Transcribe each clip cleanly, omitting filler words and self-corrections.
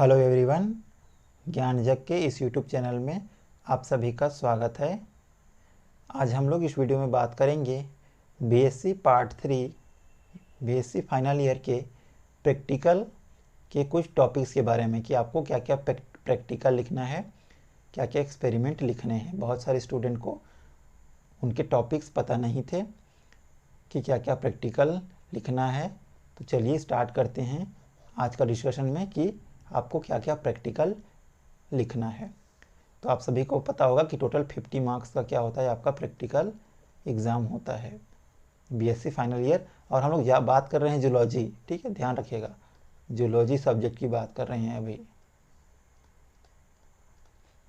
Hello everyone, ज्ञान जग के इस यूट्यूब चैनल में आप सभी का स्वागत है। आज हम लोग इस वीडियो में बात करेंगे BSc part 3 BSc final year के प्रैक्टिकल के कुछ टॉपिक्स के बारे में कि आपको क्या क्या प्रैक्टिकल लिखना है, क्या क्या एक्सपेरिमेंट लिखने हैं। बहुत सारे स्टूडेंट को उनके टॉपिक्स पता नहीं थे कि क्या क्या प्रैक्टिकल लिखना है। तो चलिए स्टार्ट करते हैं आज का डिस्कशन में कि आपको क्या क्या प्रैक्टिकल लिखना है। तो आप सभी को पता होगा कि टोटल 50 मार्क्स का क्या होता है, आपका प्रैक्टिकल एग्ज़ाम होता है बीएससी फाइनल ईयर। और हम लोग बात कर रहे हैं जूलॉजी, ठीक है, ध्यान रखिएगा, जूलॉजी सब्जेक्ट की बात कर रहे हैं अभी।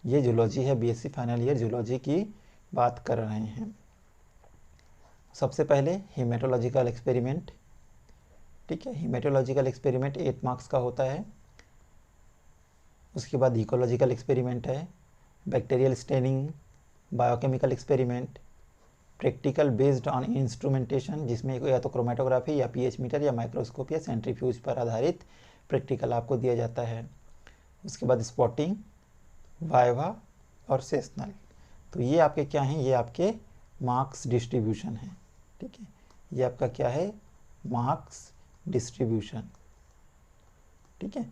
ये जूलॉजी है, बीएससी फाइनल ईयर जूलॉजी की बात कर रहे हैं। सबसे पहले हीमेटोलॉजिकल एक्सपेरिमेंट, ठीक है, हीमेटोलॉजिकल एक्सपेरिमेंट 8 मार्क्स का होता है। उसके बाद इकोलॉजिकल एक्सपेरिमेंट है, bacterial staining, biochemical experiment, practical based on instrumentation, जिसमें या तो क्रोमेटोग्राफी या पीएच मीटर या माइक्रोस्कोप या सेंट्रीफ्यूज पर आधारित प्रैक्टिकल आपको दिया जाता है। उसके बाद स्पॉटिंग, वाइवा और सेशनल। तो ये आपके क्या हैं, ये आपके मार्क्स डिस्ट्रीब्यूशन है, ठीक है, ये आपका क्या है, मार्क्स डिस्ट्रीब्यूशन, ठीक है।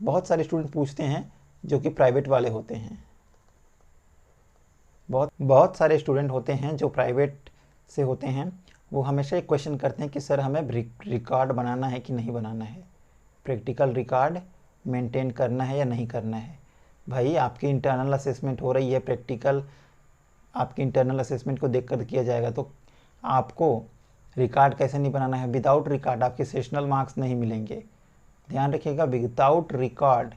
बहुत सारे स्टूडेंट पूछते हैं जो कि प्राइवेट वाले होते हैं, बहुत सारे स्टूडेंट होते हैं जो प्राइवेट से होते हैं, वो हमेशा एक क्वेश्चन करते हैं कि सर हमें रिकॉर्ड बनाना है कि नहीं बनाना है, प्रैक्टिकल रिकॉर्ड मेंटेन करना है या नहीं करना है। भाई आपकी इंटरनल असेसमेंट हो रही है, प्रैक्टिकल आपकी इंटरनल असेसमेंट को देख कर किया जाएगा, तो आपको रिकॉर्ड कैसे नहीं बनाना है। विदाउट रिकॉर्ड आपके सेशनल मार्क्स नहीं मिलेंगे, ध्यान रखिएगा, विदाउट रिकॉर्ड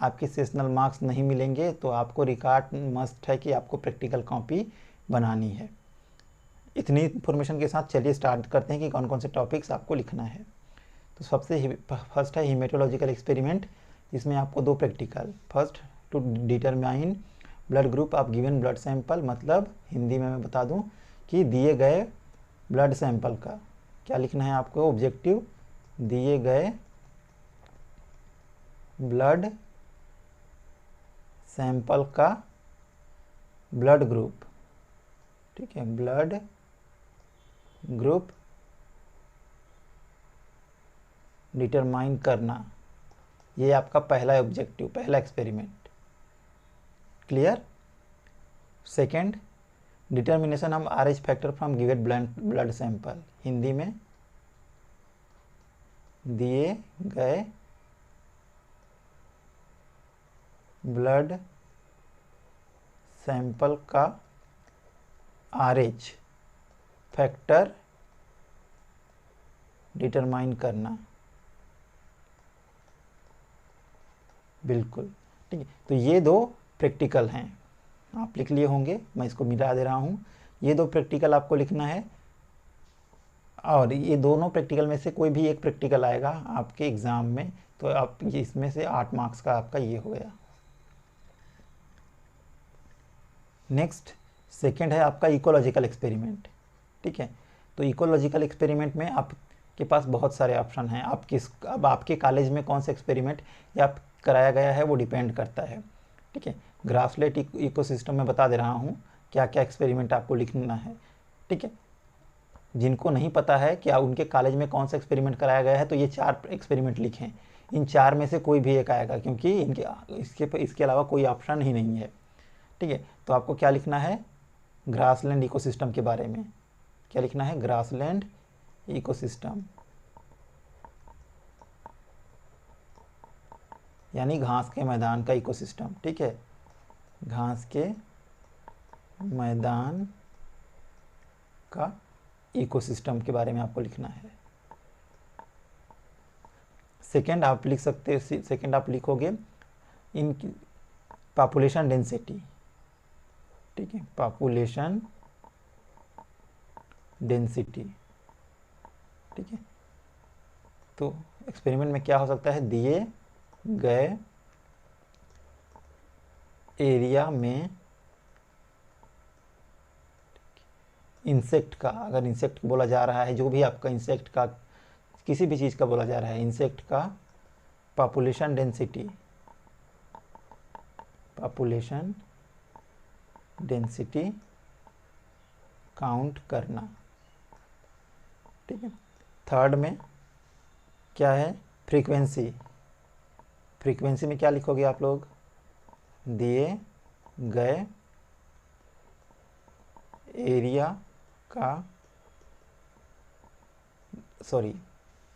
आपके सेशनल मार्क्स नहीं मिलेंगे। तो आपको रिकॉर्ड मस्ट है कि आपको प्रैक्टिकल कॉपी बनानी है। इतनी इन्फॉर्मेशन के साथ चलिए स्टार्ट करते हैं कि कौन कौन से टॉपिक्स आपको लिखना है। तो सबसे फर्स्ट है हीमेटोलॉजिकल एक्सपेरिमेंट, इसमें आपको 2 practical, first to determine blood group of given blood sample, मतलब हिंदी में मैं बता दूं कि दिए गए ब्लड सैंपल का क्या लिखना है आपको, ऑब्जेक्टिव, दिए गए ब्लड सैंपल का ब्लड ग्रुप, ठीक है, ब्लड ग्रुप डिटरमाइन करना, ये आपका पहला ऑब्जेक्टिव, पहला experiment. Clear. Second, determination of RH factor from given blood sample, Hindi में दिए गए ब्लड सैंपल का आरएच फैक्टर डिटरमाइन करना, बिल्कुल, ठीक है। तो ये 2 प्रैक्टिकल हैं, आप लिख लिए होंगे, मैं इसको मिटा दे रहा हूँ। ये 2 प्रैक्टिकल आपको लिखना है, और ये दोनों प्रैक्टिकल में से कोई भी एक प्रैक्टिकल आएगा आपके एग्ज़ाम में, तो आप इसमें से 8 मार्क्स का आपका ये हो गया। नेक्स्ट सेकंड है आपका इकोलॉजिकल एक्सपेरिमेंट, ठीक है। तो इकोलॉजिकल एक्सपेरिमेंट में आपके पास बहुत सारे ऑप्शन हैं, अब आपके कॉलेज में कौन सा एक्सपेरिमेंट या कराया गया है वो डिपेंड करता है, ठीक है। ग्रासलैंड इकोसिस्टम में बता दे रहा हूँ क्या क्या एक्सपेरिमेंट आपको लिखना है, ठीक है। जिनको नहीं पता है कि उनके कॉलेज में कौन सा एक्सपेरिमेंट कराया गया है, तो ये 4 एक्सपेरिमेंट लिखें, इन 4 में से कोई भी एक आएगा, क्योंकि इसके अलावा कोई ऑप्शन ही नहीं है, ठीक है। तो आपको क्या लिखना है, ग्रासलैंड इकोसिस्टम के बारे में क्या लिखना है, ग्रासलैंड इकोसिस्टम, यानी घास के मैदान का इकोसिस्टम, ठीक है, घास के मैदान का इकोसिस्टम के बारे में आपको लिखना है। सेकंड आप लिख सकते हो, सेकंड आप लिखोगे इन पॉपुलेशन डेंसिटी, ठीक है, पॉपुलेशन डेंसिटी, ठीक है। तो एक्सपेरिमेंट में क्या हो सकता है, दिए गए एरिया में इंसेक्ट का, अगर इंसेक्ट बोला जा रहा है, जो भी आपका इंसेक्ट का किसी भी चीज़ का बोला जा रहा है, इंसेक्ट का population density, population density count करना। ठीक है। थर्ड में क्या है, फ्रीक्वेंसी। फ्रीक्वेंसी में क्या लिखोगे आप लोग, दिए गए एरिया का, सॉरी,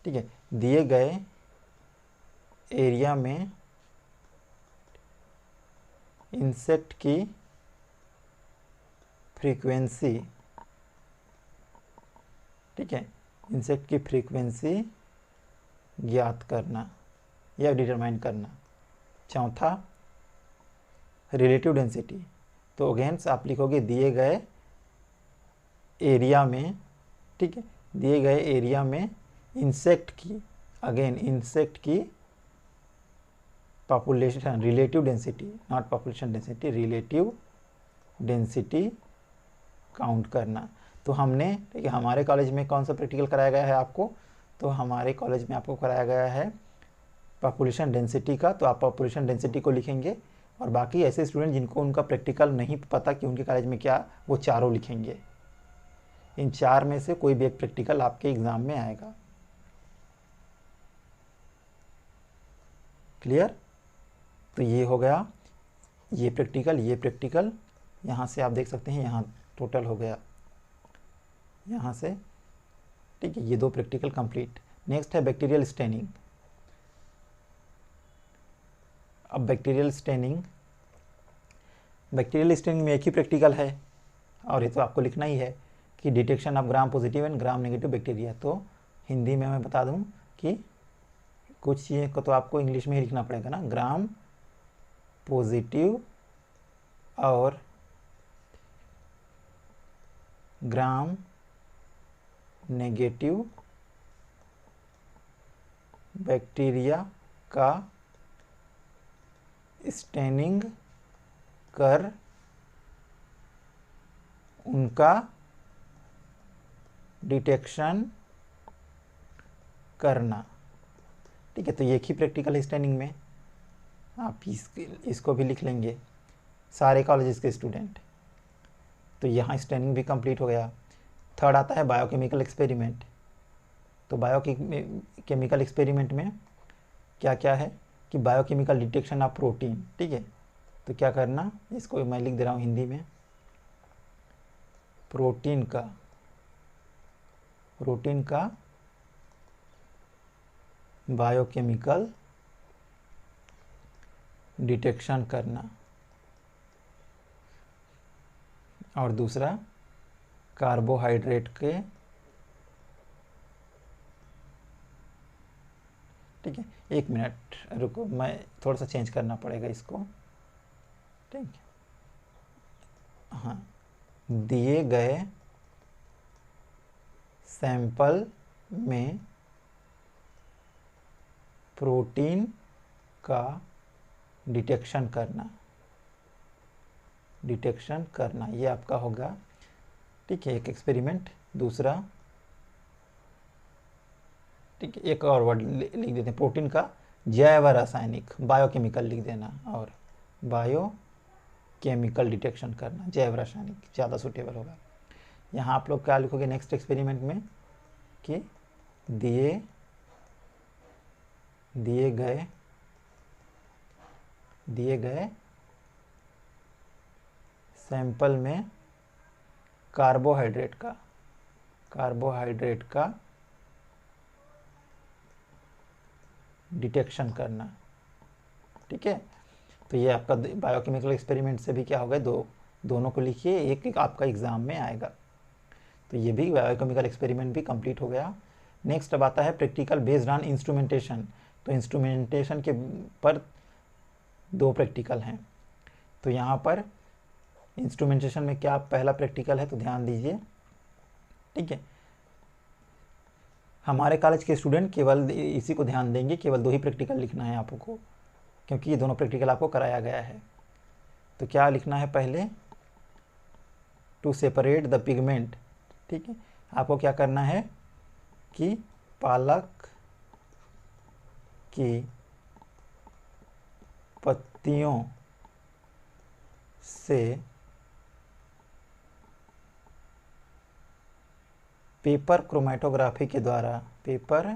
ठीक है, दिए गए एरिया में इंसेक्ट की फ्रीक्वेंसी, ठीक है, इंसेक्ट की फ्रीक्वेंसी ज्ञात करना या डिटरमाइन करना। चौथा रिलेटिव डेंसिटी, तो अगेन आप लिखोगे दिए गए एरिया में, ठीक है, दिए गए एरिया में इंसेक्ट की, अगेन इंसेक्ट की population, relative density, not population density, relative density count करना। तो हमने, ठीक है, हमारे कॉलेज में कौन सा प्रैक्टिकल कराया गया है आपको, तो हमारे कॉलेज में आपको कराया गया है पॉपुलेशन डेंसिटी का, तो आप पॉपुलेशन डेंसिटी को लिखेंगे, और बाकी ऐसे स्टूडेंट जिनको उनका प्रैक्टिकल नहीं पता कि उनके कॉलेज में क्या, वो चारों लिखेंगे। इन चार में से कोई भी एक प्रैक्टिकल आपके एग्जाम में आएगा। क्लियर। तो ये हो गया, ये प्रैक्टिकल, यहाँ से आप देख सकते हैं, यहाँ टोटल हो गया यहाँ से, ठीक है, ये दो प्रैक्टिकल कंप्लीट। नेक्स्ट है बैक्टीरियल स्टेनिंग। अब बैक्टीरियल स्टेनिंग में एक ही प्रैक्टिकल है, और ये तो आपको लिखना ही है कि detection of gram positive and gram negative bacteria. तो हिंदी में मैं बता दूं कि कुछ चीज़ें को तो आपको इंग्लिश में ही लिखना पड़ेगा ना, ग्राम पॉजिटिव और ग्राम नेगेटिव बैक्टीरिया का स्टेनिंग कर उनका डिटेक्शन करना। ठीक है, तो ये एक ही प्रैक्टिकल है स्टेनिंग में, आप इसको भी लिख लेंगे सारे कॉलेजेस के स्टूडेंट। तो यहाँ स्टेनिंग भी कंप्लीट हो गया। थर्ड आता है बायोकेमिकल एक्सपेरिमेंट। तो बायोकेमिकल एक्सपेरिमेंट में क्या क्या है कि बायोकेमिकल डिटेक्शन ऑफ प्रोटीन। ठीक है, तो क्या करना, इसको मैं लिख दे रहा हूँ हिंदी में, प्रोटीन का बायोकेमिकल डिटेक्शन करना। और दूसरा कार्बोहाइड्रेट के, ठीक है, एक मिनट रुको, मैं थोड़ा सा चेंज करना पड़ेगा इसको। ठीक है, हाँ, दिए गए सैंपल में प्रोटीन का डिटेक्शन करना, ये आपका होगा। ठीक है, एक एक्सपेरिमेंट। दूसरा, ठीक है, एक और वर्ड लिख देते हैं, प्रोटीन का जैव रासायनिक, बायोकेमिकल लिख देना, और बायोकेमिकल डिटेक्शन करना, जैव रासायनिक ज़्यादा सूटेबल होगा। यहाँ आप लोग क्या लिखोगे नेक्स्ट एक्सपेरिमेंट में कि दिए गए सैंपल में कार्बोहाइड्रेट का डिटेक्शन करना। ठीक है, तो ये आपका बायोकेमिकल एक्सपेरिमेंट से भी क्या होगा, दोनों को लिखिए, एक आपका एग्जाम में आएगा। तो ये भी बायोकेमिकल एक्सपेरिमेंट भी कंप्लीट हो गया। नेक्स्ट अब आता है प्रैक्टिकल बेस्ड ऑन इंस्ट्रूमेंटेशन। तो इंस्ट्रूमेंटेशन के पर दो प्रैक्टिकल हैं। तो यहाँ पर इंस्ट्रूमेंटेशन में क्या पहला प्रैक्टिकल है, तो ध्यान दीजिए। ठीक है, हमारे कॉलेज के स्टूडेंट केवल इसी को ध्यान देंगे, केवल दो ही प्रैक्टिकल लिखना है आपको, क्योंकि ये दोनों प्रैक्टिकल आपको कराया गया है। तो क्या लिखना है, पहले टू सेपरेट द पिगमेंट। ठीक है, आपको क्या करना है कि पालक की पत्तियों से पेपर क्रोमेटोग्राफी के द्वारा, पेपर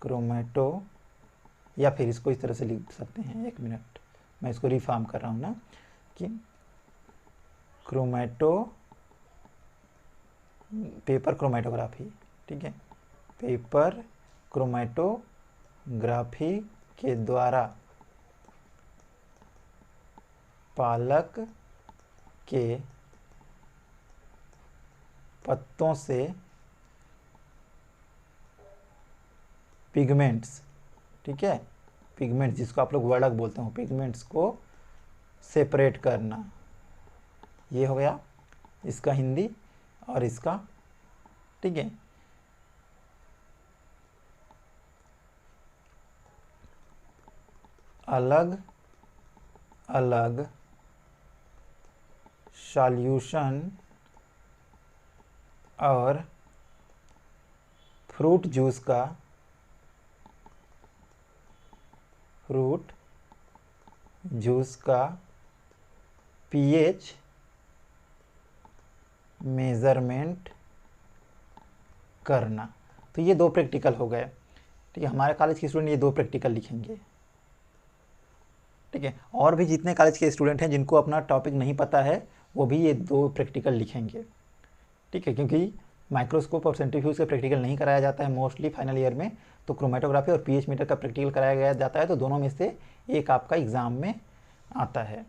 क्रोमेटो, या फिर इसको इस तरह से लिख सकते हैं, एक मिनट मैं इसको रिफॉर्म कर रहा हूँ ना, कि पेपर क्रोमेटोग्राफी, ठीक है, पेपर क्रोमेटोग्राफी के द्वारा पालक के पत्तों से पिगमेंट्स, ठीक है, पिगमेंट्स जिसको आप लोग वर्डक बोलते हो, पिगमेंट्स को सेपरेट करना। ये हो गया इसका हिंदी और इसका, ठीक है। अलग अलग सॉल्यूशन और फ्रूट जूस का पीएच मेज़रमेंट करना। तो ये दो प्रैक्टिकल हो गए, ठीक है। हमारे कॉलेज के स्टूडेंट ये दो प्रैक्टिकल लिखेंगे, ठीक है। और भी जितने कॉलेज के स्टूडेंट हैं जिनको अपना टॉपिक नहीं पता है वो भी ये दो प्रैक्टिकल लिखेंगे, ठीक है, क्योंकि माइक्रोस्कोप और सेंट्रीफ्यूज का प्रैक्टिकल नहीं कराया जाता है मोस्टली फाइनल ईयर में, तो क्रोमेटोग्राफी और पीएच मीटर का प्रैक्टिकल कराया जाता है, तो दोनों में से एक आपका एग्ज़ाम में आता है।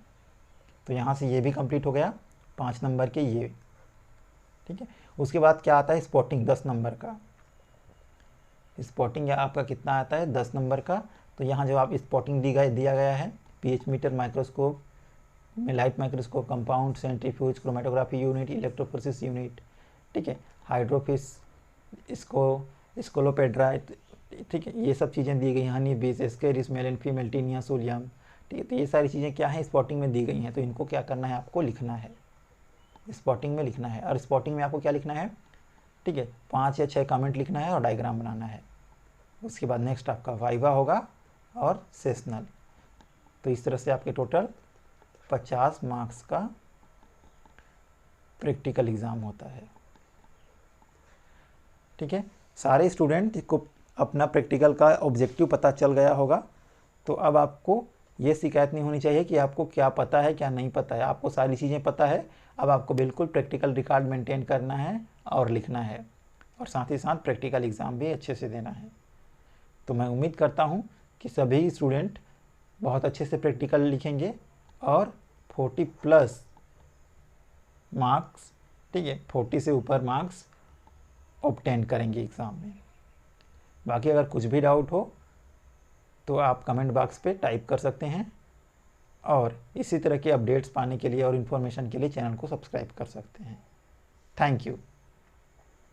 तो यहाँ से ये भी कंप्लीट हो गया 5 नंबर के ये, ठीक है। उसके बाद क्या आता है, स्पॉटिंग 10 नंबर का। स्पॉटिंग आपका कितना आता है, 10 नंबर का। तो यहाँ जो आप स्पॉटिंग दिया गया है, पीएच मीटर, माइक्रोस्कोप में light microscope, compound, centrifuge, chromatography unit, electrophoresis unit, ठीक है, हाइड्रोफिस, स्कोलोपेड्रा, ठीक है, ये सब चीज़ें दी गई हैं, हनी बीज, एस्केरिस, मेलिन, फीमेल, टीनिया, सोलियम, ठीक है। तो ये सारी चीज़ें क्या हैं, स्पॉटिंग में दी गई हैं। तो इनको क्या करना है, आपको लिखना है, स्पॉटिंग में लिखना है। और स्पॉटिंग में आपको क्या लिखना है, ठीक है, 5 या 6 कमेंट लिखना है और डायग्राम बनाना है। उसके बाद नेक्स्ट आपका वाइवा होगा और सेशनल। तो इस तरह से आपके टोटल 50 मार्क्स का प्रैक्टिकल एग्ज़ाम होता है, ठीक है। सारे स्टूडेंट को अपना प्रैक्टिकल का ऑब्जेक्टिव पता चल गया होगा। तो अब आपको ये शिकायत नहीं होनी चाहिए कि आपको क्या पता है क्या नहीं पता है, आपको सारी चीज़ें पता है। अब आपको बिल्कुल प्रैक्टिकल रिकॉर्ड मेंटेन करना है और लिखना है, और साथ ही साथ प्रैक्टिकल एग्ज़ाम भी अच्छे से देना है। तो मैं उम्मीद करता हूँ कि सभी स्टूडेंट बहुत अच्छे से प्रैक्टिकल लिखेंगे और 40+ मार्क्स, ठीक है, 40 से ऊपर मार्क्स ऑब्टेन करेंगे एग्ज़ाम में। बाकी अगर कुछ भी डाउट हो तो आप कमेंट बॉक्स पे टाइप कर सकते हैं, और इसी तरह के अपडेट्स पाने के लिए और इन्फॉर्मेशन के लिए चैनल को सब्सक्राइब कर सकते हैं। Thank you.